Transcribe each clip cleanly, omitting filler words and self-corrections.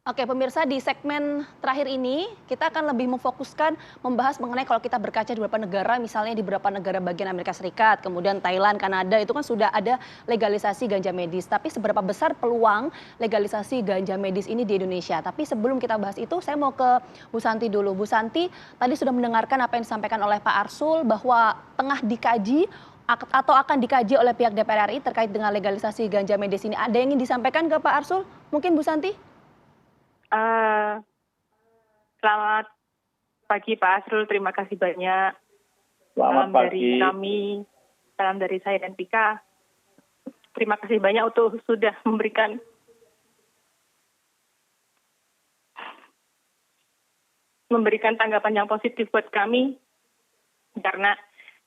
Oke, pemirsa di segmen terakhir ini kita akan lebih memfokuskan membahas mengenai kalau kita berkaca di beberapa negara, misalnya di beberapa negara bagian Amerika Serikat, kemudian Thailand, Kanada itu kan sudah ada legalisasi ganja medis. Tapi seberapa besar peluang legalisasi ganja medis ini di Indonesia? Tapi sebelum kita bahas itu, saya mau ke Bu Santi dulu. Bu Santi tadi sudah mendengarkan apa yang disampaikan oleh Pak Arsul bahwa tengah dikaji atau akan dikaji oleh pihak DPR RI terkait dengan legalisasi ganja medis ini. Ada yang ingin disampaikan ke Pak Arsul? Mungkin Bu Santi? Eh, Selamat pagi Pak Asrul, terima kasih banyak. Selamat Salam dari pagi. kami, salam dari saya dan Pika. Terima kasih banyak untuk sudah memberikan tanggapan yang positif buat kami. Karena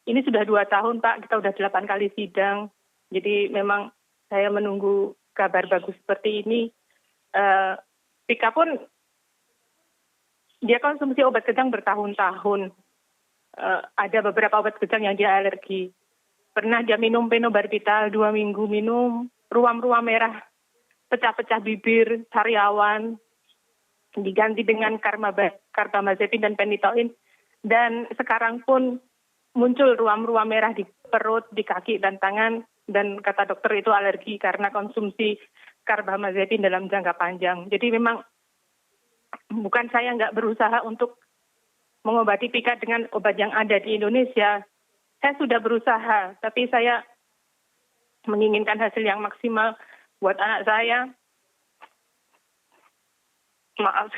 ini sudah 2 tahun Pak, kita sudah 8 kali sidang. Jadi memang saya menunggu kabar bagus seperti ini. Pika pun dia konsumsi obat kejang bertahun-tahun. Ada beberapa obat kejang yang dia alergi. Pernah dia minum phenobarbital 2 minggu minum, ruam-ruam merah, pecah-pecah bibir, sariawan, diganti dengan carbamazepin dan penitoin. Dan sekarang pun muncul ruam-ruam merah di perut, di kaki dan tangan. Dan kata dokter itu alergi karena konsumsi carbamazepin dalam jangka panjang. Jadi memang bukan saya nggak berusaha untuk mengobati Pika dengan obat yang ada di Indonesia. Saya sudah berusaha, tapi saya menginginkan hasil yang maksimal buat anak saya. Maaf,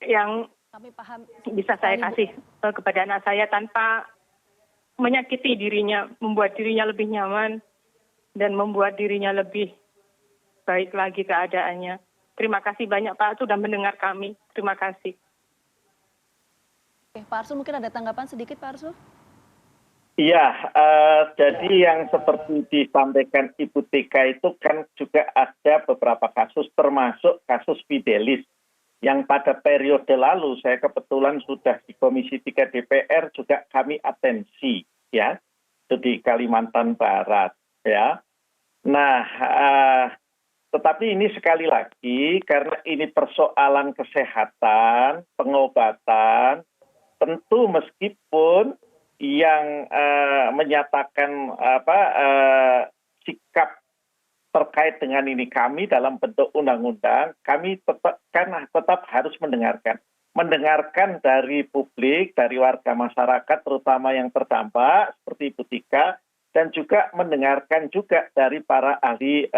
yang Kami paham bisa saya sekali, Bu. kasih kepada anak saya tanpa menyakiti dirinya, membuat dirinya lebih nyaman, dan membuat dirinya lebih baik lagi keadaannya. Terima kasih banyak Pak sudah mendengar kami. Terima kasih. Oke, Pak Arsul mungkin ada tanggapan sedikit Pak Arsul? Iya, jadi yang seperti disampaikan Ibu Tika itu kan juga ada beberapa kasus termasuk kasus Fidelis yang pada periode lalu saya kebetulan sudah di Komisi 3 DPR juga kami atensi ya, itu di Kalimantan Barat ya. Nah, tetapi ini sekali lagi karena ini persoalan kesehatan, pengobatan, tentu meskipun yang menyatakan sikap terkait dengan ini kami dalam bentuk undang-undang, kami tetap harus mendengarkan dari publik, dari warga masyarakat, terutama yang terdampak seperti Ibu Tika, dan juga mendengarkan juga dari para ahli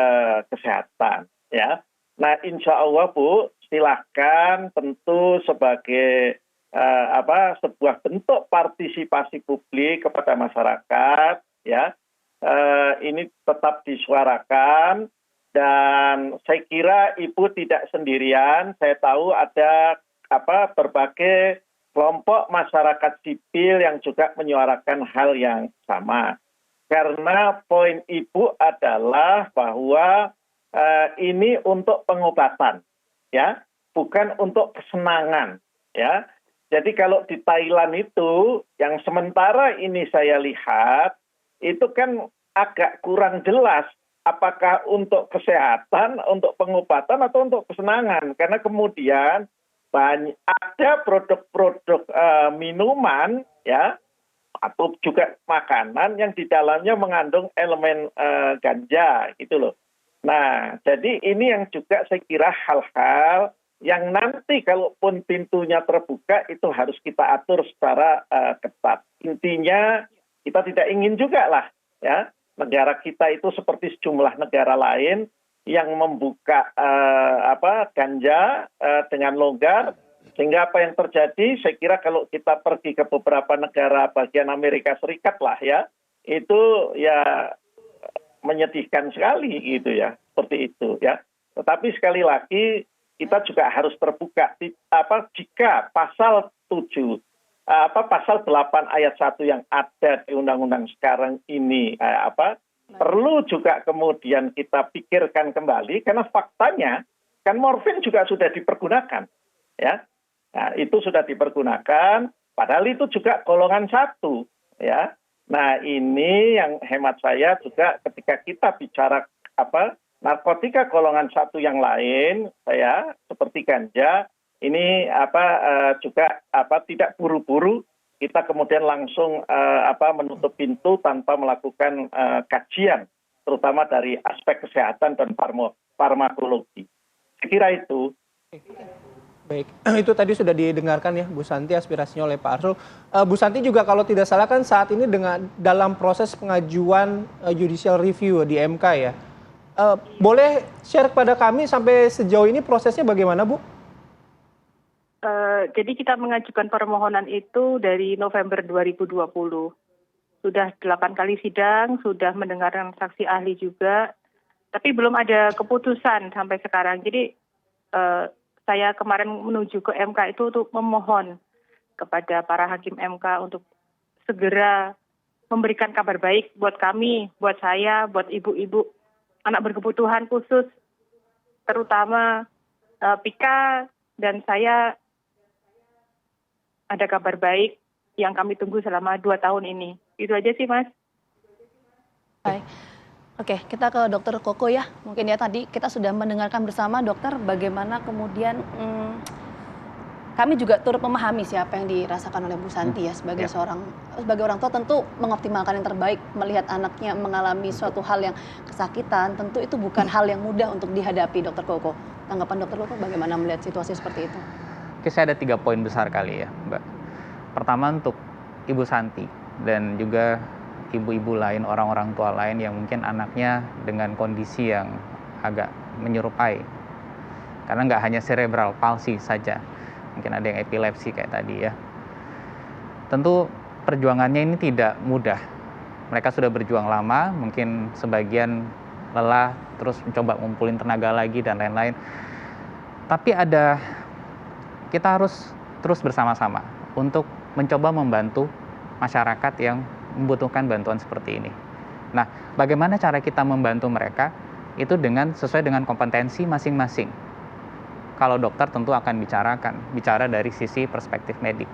kesehatan. Ya, nah insya Allah Bu, silahkan tentu sebagai sebuah bentuk partisipasi publik kepada masyarakat, ya ini tetap disuarakan. Dan saya kira Ibu tidak sendirian. Saya tahu ada berbagai kelompok masyarakat sipil yang juga menyuarakan hal yang sama. Karena poin Ibu adalah bahwa ini untuk pengobatan, ya, bukan untuk kesenangan, ya. Jadi kalau di Thailand itu, yang sementara ini saya lihat, itu kan agak kurang jelas apakah untuk kesehatan, untuk pengobatan, atau untuk kesenangan. Karena kemudian ada produk-produk minuman, ya, atau juga makanan yang di dalamnya mengandung elemen ganja gitu loh. Nah, jadi ini yang juga saya kira hal-hal yang nanti kalaupun pintunya terbuka itu harus kita atur secara ketat. Intinya kita tidak ingin juga lah ya negara kita itu seperti sejumlah negara lain yang membuka ganja dengan longgar. Sehingga apa yang terjadi, saya kira kalau kita pergi ke beberapa negara bagian Amerika Serikat lah ya, itu ya menyedihkan sekali gitu ya, seperti itu ya. Tetapi sekali lagi kita juga harus terbuka jika pasal 7, pasal 8 ayat 1 yang ada di undang-undang sekarang ini perlu juga kemudian kita pikirkan kembali karena faktanya kan morfin juga sudah dipergunakan ya. Nah, itu sudah dipergunakan, padahal itu juga golongan 1, ya. Nah, ini yang hemat saya juga ketika kita bicara Narkotika golongan satu yang lain, saya seperti ganja, ini juga tidak buru-buru kita kemudian langsung menutup pintu tanpa melakukan kajian, terutama dari aspek kesehatan dan farmakologi. Saya kira itu. Baik, itu tadi sudah didengarkan ya Bu Santi aspirasinya oleh Pak Arsul. Bu Santi juga kalau tidak salah kan saat ini dalam proses pengajuan judicial review di MK ya. Boleh share kepada kami sampai sejauh ini prosesnya bagaimana Bu? Jadi kita mengajukan permohonan itu dari November 2020. Sudah 8 kali sidang, sudah mendengarkan saksi ahli juga, tapi belum ada keputusan sampai sekarang. Jadi saya kemarin menuju ke MK itu untuk memohon kepada para hakim MK untuk segera memberikan kabar baik buat kami, buat saya, buat ibu-ibu anak berkebutuhan khusus, terutama Pika dan saya, ada kabar baik yang kami tunggu selama 2 tahun ini. Itu aja sih, Mas. Baik. Oke, kita ke Dokter Koko ya. Mungkin ya tadi kita sudah mendengarkan bersama dokter bagaimana kemudian kami juga turut memahami siapa yang dirasakan oleh Bu Santi ya sebagai orang tua tentu mengoptimalkan yang terbaik, melihat anaknya mengalami suatu hal yang kesakitan, tentu itu bukan hal yang mudah untuk dihadapi, Dokter Koko. Tanggapan Dokter Koko bagaimana melihat situasi seperti itu? Oke, saya ada 3 poin besar kali ya, Mbak. Pertama untuk Ibu Santi dan juga ibu-ibu lain, orang-orang tua lain yang mungkin anaknya dengan kondisi yang agak menyerupai. Karena nggak hanya cerebral palsy saja, mungkin ada yang epilepsi kayak tadi ya. Tentu perjuangannya ini tidak mudah. Mereka sudah berjuang lama, mungkin sebagian lelah, terus mencoba ngumpulin tenaga lagi dan lain-lain. Tapi kita harus terus bersama-sama untuk mencoba membantu masyarakat yang membutuhkan bantuan seperti ini. Nah, bagaimana cara kita membantu mereka? Itu sesuai dengan kompetensi masing-masing. Kalau dokter tentu akan bicara dari sisi perspektif medik.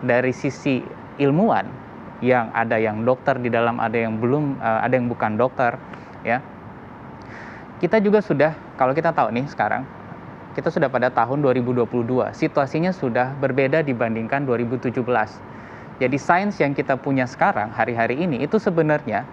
Dari sisi ilmuwan, yang ada yang dokter di dalam, ada yang belum, ada yang bukan dokter, ya. Kita juga sudah, kalau kita tahu nih sekarang, kita sudah pada tahun 2022, situasinya sudah berbeda dibandingkan 2017. Jadi sains yang kita punya sekarang, hari-hari ini, itu sebenarnya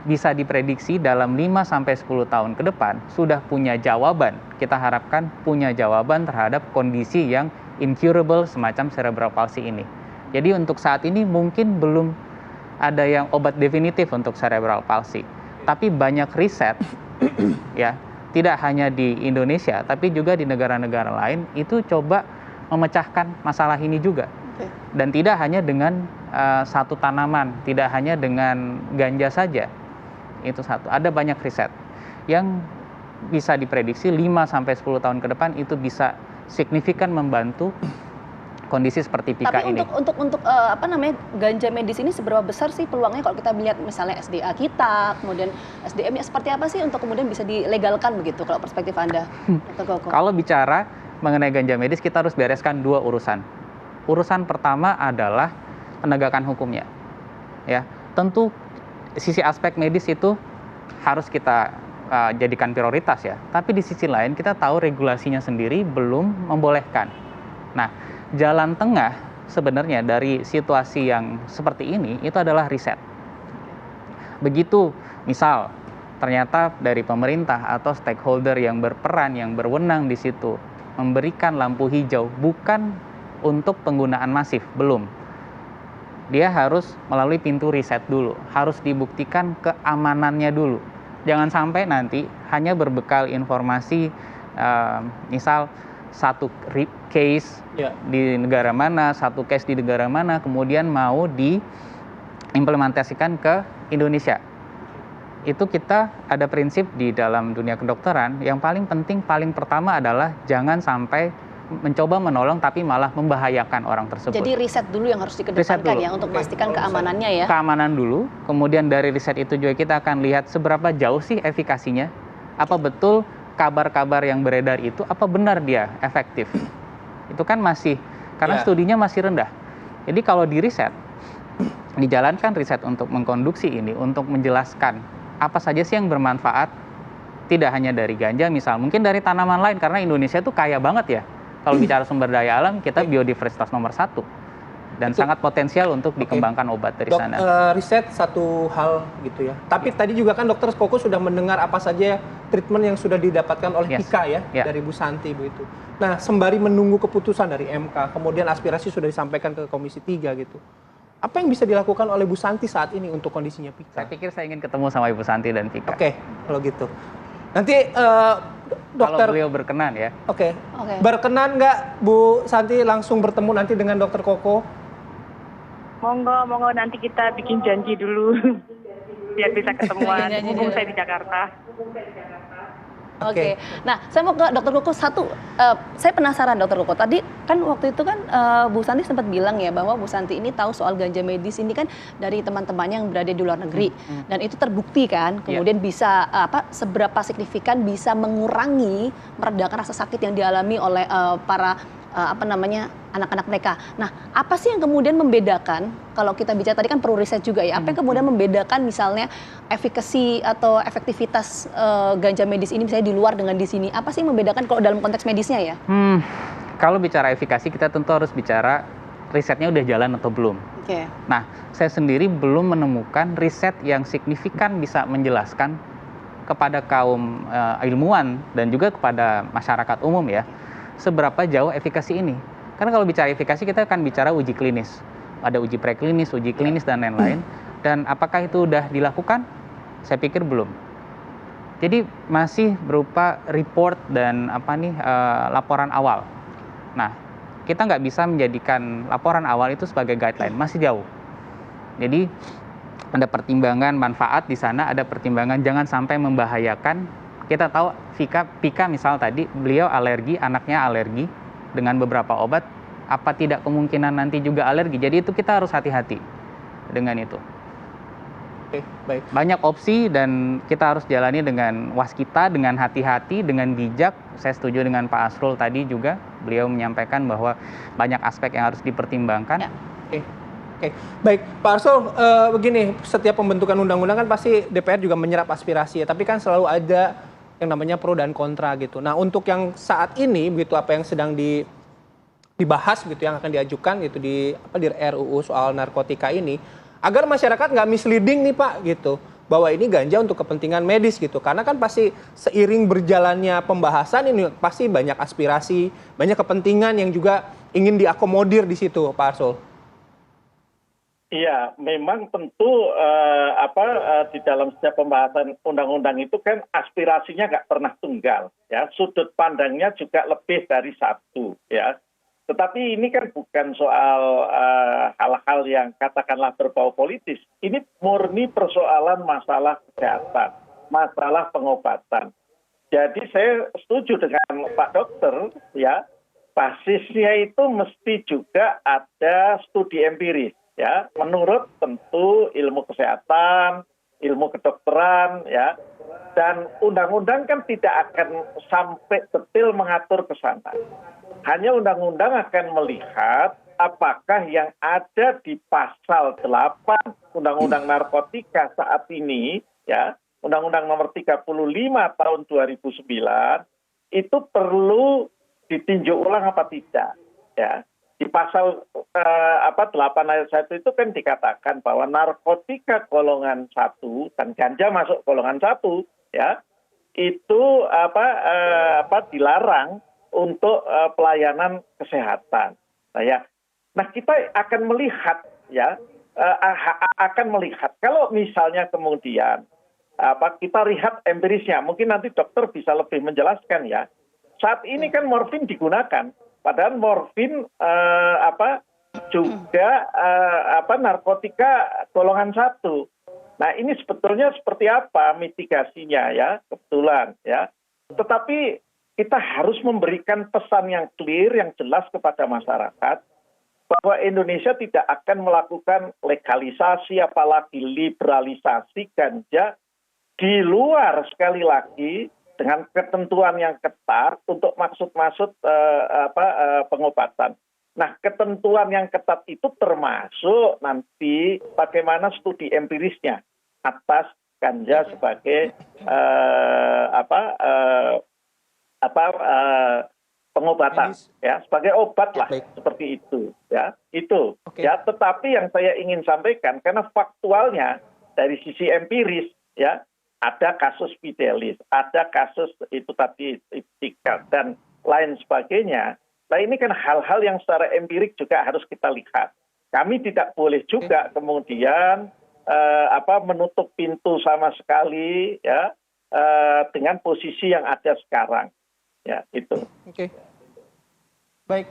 bisa diprediksi dalam 5-10 tahun ke depan sudah punya jawaban. Kita harapkan punya jawaban terhadap kondisi yang incurable semacam cerebral palsy ini. Jadi untuk saat ini mungkin belum ada yang obat definitif untuk cerebral palsy. Tapi banyak riset, ya, tidak hanya di Indonesia, tapi juga di negara-negara lain, itu coba memecahkan masalah ini juga. Dan tidak hanya dengan satu tanaman, tidak hanya dengan ganja saja. Itu satu. Ada banyak riset yang bisa diprediksi 5-10 tahun ke depan itu bisa signifikan membantu kondisi seperti Pika ini. Tapi untuk ganja medis ini seberapa besar sih peluangnya kalau kita melihat misalnya SDA kita, kemudian SDM-nya seperti apa sih untuk kemudian bisa dilegalkan begitu kalau perspektif Anda, Dr. Koko? Kalau bicara mengenai ganja medis, kita harus bereskan 2 urusan. Urusan pertama adalah penegakan hukumnya. Ya, tentu sisi aspek medis itu harus kita jadikan prioritas ya. Tapi di sisi lain kita tahu regulasinya sendiri belum membolehkan. Nah, jalan tengah sebenarnya dari situasi yang seperti ini itu adalah riset. Begitu misal ternyata dari pemerintah atau stakeholder yang berperan, yang berwenang di situ memberikan lampu hijau bukan untuk penggunaan masif, belum. Dia harus melalui pintu riset dulu, harus dibuktikan keamanannya dulu. Jangan sampai nanti hanya berbekal informasi, misal satu case di negara mana, satu case di negara mana, kemudian mau diimplementasikan ke Indonesia. Itu kita ada prinsip di dalam dunia kedokteran, yang paling penting, paling pertama adalah jangan sampai mencoba menolong tapi malah membahayakan orang tersebut. Jadi riset dulu yang harus dikedepankan ya untuk memastikan keamanannya ya. Keamanan dulu, kemudian dari riset itu juga kita akan lihat seberapa jauh sih efikasinya. Apa betul kabar-kabar yang beredar itu, apa benar dia efektif? Itu kan masih, karena studinya masih rendah. Jadi kalau di riset, dijalankan riset untuk mengkonduksi ini, untuk menjelaskan apa saja sih yang bermanfaat tidak hanya dari ganja, misal mungkin dari tanaman lain, karena Indonesia itu kaya banget ya. Kalau bicara sumber daya alam, kita biodiversitas nomor 1 dan sangat potensial untuk dikembangkan obat dari sana. Riset satu hal gitu ya. Tapi tadi juga kan Dokter Koko sudah mendengar apa saja treatment yang sudah didapatkan oleh Pika ya dari Bu Santi begitu. Nah, sembari menunggu keputusan dari MK, kemudian aspirasi sudah disampaikan ke Komisi 3 gitu. Apa yang bisa dilakukan oleh Bu Santi saat ini untuk kondisinya Pika? Saya pikir saya ingin ketemu sama Ibu Santi dan Pika. Oke, kalau gitu. Nanti dokter... Kalau beliau berkenan ya. Oke. Berkenan nggak Bu Santi langsung bertemu nanti dengan Dokter Koko? Monggo nanti kita bikin janji dulu biar bisa ketemuan. Mumpung saya di Jakarta. Oke. Nah, saya mau ke Dokter Koko satu. Saya penasaran Dokter Koko. Tadi kan waktu itu kan Bu Santi sempat bilang ya bahwa Bu Santi ini tahu soal ganja medis ini kan dari teman-temannya yang berada di luar negeri dan itu terbukti kan. Kemudian bisa seberapa signifikan bisa mengurangi meredakan rasa sakit yang dialami oleh para anak-anak mereka. Nah, apa sih yang kemudian membedakan kalau kita bicara tadi kan perlu riset juga ya. Apa yang kemudian membedakan misalnya efikasi atau efektivitas ganja medis ini misalnya di luar dengan di sini? Apa sih yang membedakan kalau dalam konteks medisnya ya? Kalau bicara efikasi kita tentu harus bicara risetnya udah jalan atau belum. Oke. Nah, saya sendiri belum menemukan riset yang signifikan bisa menjelaskan kepada kaum ilmuwan dan juga kepada masyarakat umum ya, seberapa jauh efikasi ini. Karena kalau bicara efikasi kita akan bicara uji klinis. Ada uji preklinis, uji klinis dan lain-lain. Dan apakah itu sudah dilakukan? Saya pikir belum. Jadi masih berupa report dan laporan awal. Nah, kita nggak bisa menjadikan laporan awal itu sebagai guideline, masih jauh. Jadi ada pertimbangan manfaat di sana, ada pertimbangan jangan sampai membahayakan. Kita tahu Pika misal tadi, beliau alergi, anaknya alergi dengan beberapa obat, apa tidak kemungkinan nanti juga alergi. Jadi itu kita harus hati-hati dengan itu. Oke, baik. Banyak opsi dan kita harus jalani dengan waskita, dengan hati-hati, dengan bijak. Saya setuju dengan Pak Asrul tadi juga, beliau menyampaikan bahwa banyak aspek yang harus dipertimbangkan. Oke, baik Pak Arsul, begini, setiap pembentukan undang-undang kan pasti DPR juga menyerap aspirasi ya, tapi kan selalu ada yang namanya pro dan kontra gitu. Nah, untuk yang saat ini begitu apa yang sedang dibahas gitu yang akan diajukan gitu di RUU soal narkotika ini, agar masyarakat nggak misleading nih Pak gitu, bahwa ini ganja untuk kepentingan medis gitu. Karena kan pasti seiring berjalannya pembahasan ini pasti banyak aspirasi, banyak kepentingan yang juga ingin diakomodir di situ Pak Arsul. Iya, memang tentu di dalam setiap pembahasan undang-undang itu kan aspirasinya nggak pernah tunggal, ya. Sudut pandangnya juga lebih dari satu, ya. Tetapi ini kan bukan soal hal-hal yang katakanlah berbau politis. Ini murni persoalan masalah kesehatan, masalah pengobatan. Jadi saya setuju dengan Pak Dokter, ya. Basisnya itu mesti juga ada studi empiris. Ya, menurut tentu ilmu kesehatan, ilmu kedokteran, ya, dan undang-undang kan tidak akan sampai detail mengatur ke sana. Hanya undang-undang akan melihat apakah yang ada di pasal 8 Undang-Undang Narkotika saat ini, ya, Undang-Undang Nomor 35 tahun 2009 itu perlu ditinjau ulang apa tidak, ya. Di pasal 8 ayat 1 itu kan dikatakan bahwa narkotika golongan 1 dan ganja masuk golongan 1 ya itu dilarang untuk pelayanan kesehatan. Nah kita akan melihat ya kalau misalnya kemudian kita lihat empirisnya, mungkin nanti dokter bisa lebih menjelaskan ya. Saat ini kan morfin digunakan. Padahal morfin juga narkotika golongan 1. Nah ini sebetulnya seperti apa mitigasinya ya kebetulan ya. Tetapi kita harus memberikan pesan yang clear, yang jelas kepada masyarakat bahwa Indonesia tidak akan melakukan legalisasi apalagi liberalisasi ganja di luar sekali lagi dengan ketentuan yang ketat untuk maksud-maksud pengobatan. Nah, ketentuan yang ketat itu termasuk nanti bagaimana studi empirisnya atas ganja sebagai pengobatan, ya, sebagai obat lah, Baik. seperti itu, ya, itu. Oke. Ya, tetapi yang saya ingin sampaikan, karena faktualnya dari sisi empiris, ya, ada kasus fidelis, ada kasus itu tadi itikat dan lain sebagainya. Nah, ini kan hal-hal yang secara empirik juga harus kita lihat. Kami tidak boleh juga kemudian menutup pintu sama sekali, ya, dengan posisi yang ada sekarang. Ya, itu. Oke. Baik.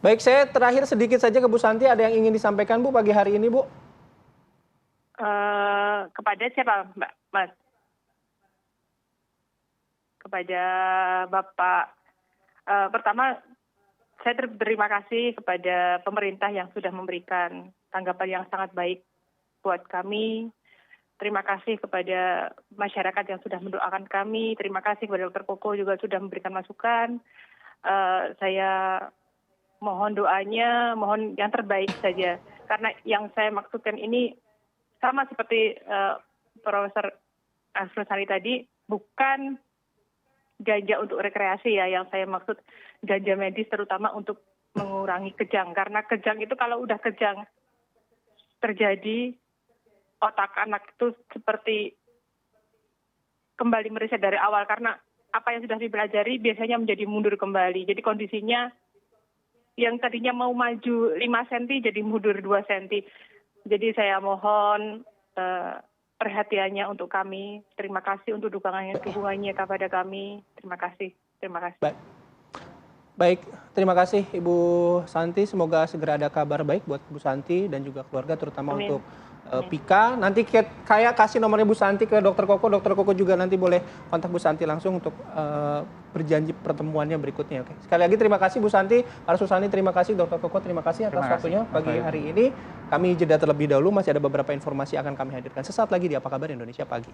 Baik, saya terakhir sedikit saja ke Bu Santi, ada yang ingin disampaikan Bu pagi hari ini, Bu? Kepada siapa, Mbak? Mas? Kepada Bapak. Pertama, saya berterima kasih kepada pemerintah yang sudah memberikan tanggapan yang sangat baik buat kami. Terima kasih kepada masyarakat yang sudah mendoakan kami. Terima kasih kepada Dr. Koko juga sudah memberikan masukan. Saya mohon doanya, mohon yang terbaik saja. Karena yang saya maksudkan ini sama seperti Profesor Asrul tadi, bukan ganja untuk rekreasi ya. Yang saya maksud ganja medis terutama untuk mengurangi kejang. Karena kejang itu kalau udah kejang terjadi, otak anak itu seperti kembali meriset dari awal karena apa yang sudah dipelajari biasanya menjadi mundur kembali. Jadi kondisinya yang tadinya mau maju 5 cm jadi mundur 2 cm. Jadi saya mohon perhatiannya untuk kami. Terima kasih untuk dukungannya kepada kami. Terima kasih. Terima kasih. Baik, terima kasih Ibu Santi. Semoga segera ada kabar baik buat Bu Santi dan juga keluarga, terutama Amin. untuk Pika. Nanti kayak kasih nomornya Bu Santi ke Dokter Koko. Dokter Koko juga nanti boleh kontak Bu Santi langsung untuk berjanji pertemuannya berikutnya. Oke. Sekali lagi terima kasih Bu Santi, Pak Susani terima kasih, Dokter Koko terima kasih atas waktunya pagi hari ini. Kami jeda terlebih dahulu, masih ada beberapa informasi yang akan kami hadirkan sesaat lagi di Apa Kabar Indonesia Pagi.